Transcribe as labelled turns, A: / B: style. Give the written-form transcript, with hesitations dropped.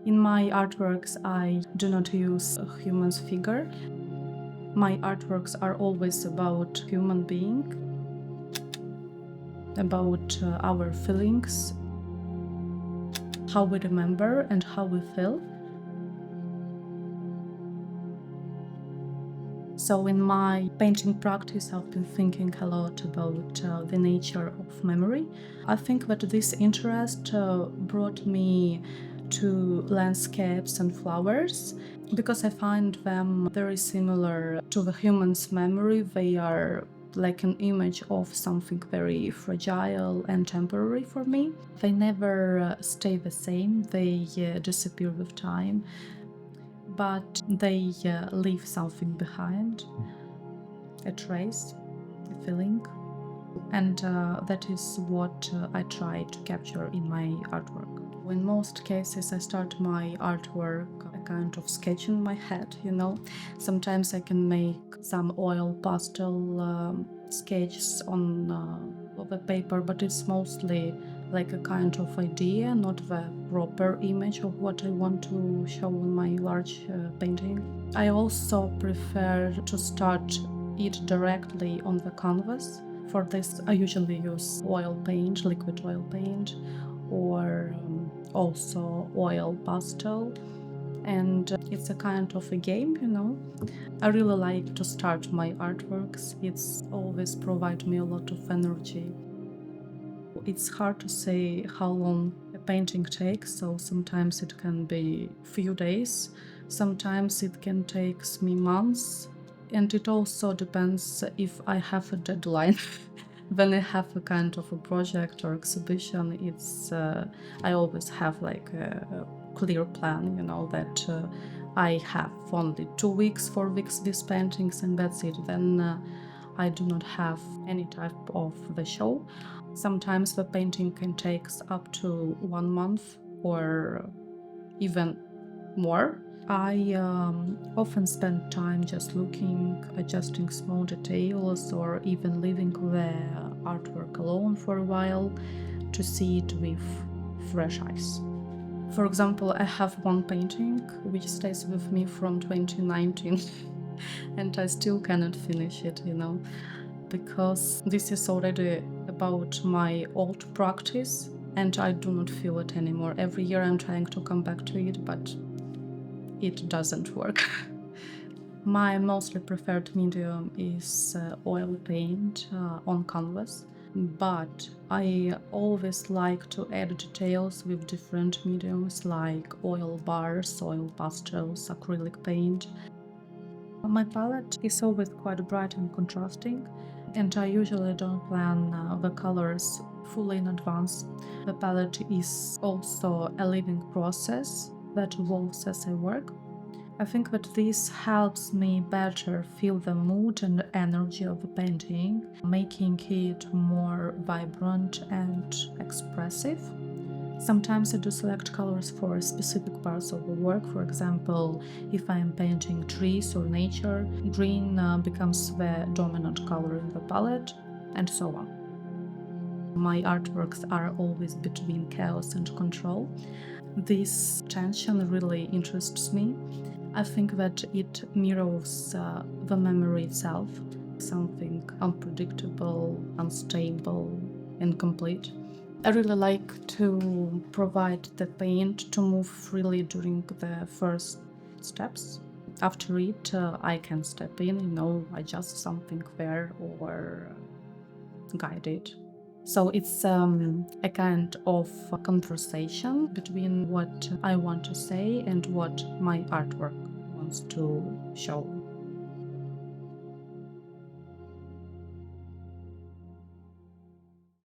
A: In my artworks, I do not use a human's figure. My artworks are always about human being, about our feelings, how we remember and how we feel. So in my painting practice, I've been thinking a lot about the nature of memory. I think that this interest brought me to landscapes and flowers because I find them very similar to the human's memory. They are like an image of something very fragile and temporary for me. They never stay the same, they disappear with time, but they leave something behind, a trace, a feeling. And that is what I try to capture in my artwork. In most cases, I start my artwork a kind of sketch in my head, Sometimes I can make some oil pastel sketches on the paper, but it's mostly like a kind of idea, not the proper image of what I want to show in my large painting. I also prefer to start it directly on the canvas. For this, I usually use oil paint, liquid oil paint, or also oil pastel. And it's a kind of a game, I really like to start my artworks. It's always provide me a lot of energy. It's hard to say how long a painting takes, so sometimes it can be few days, sometimes it can take me months, and it also depends if I have a deadline. When I have a kind of a project or exhibition, I always have like a clear plan, that I have only 2 weeks, 4 weeks these paintings, and that's it. Then I do not have any type of the show. Sometimes the painting can take up to 1 month or even more. I often spend time just looking, adjusting small details, or even leaving the artwork alone for a while to see it with fresh eyes. For example, I have one painting which stays with me from 2019 and I still cannot finish it, because this is already about my old practice and I do not feel it anymore. Every year I'm trying to come back to it, but it doesn't work. My mostly preferred medium is oil paint on canvas, but I always like to add details with different mediums like oil bars, oil pastels, acrylic paint. My palette is always quite bright and contrasting, and I usually don't plan the colors fully in advance. The palette is also a living process that evolves as I work. I think that this helps me better feel the mood and energy of the painting, making it more vibrant and expressive. Sometimes I do select colors for specific parts of the work. For example, if I am painting trees or nature, green becomes the dominant color in the palette, and so on. My artworks are always between chaos and control. This tension really interests me. I think that it mirrors the memory itself, something unpredictable, unstable, incomplete. I really like to provide the paint to move freely during the first steps. After it, I can step in, adjust something there or guide it. So it's a kind of conversation between what I want to say and what my artwork wants to show.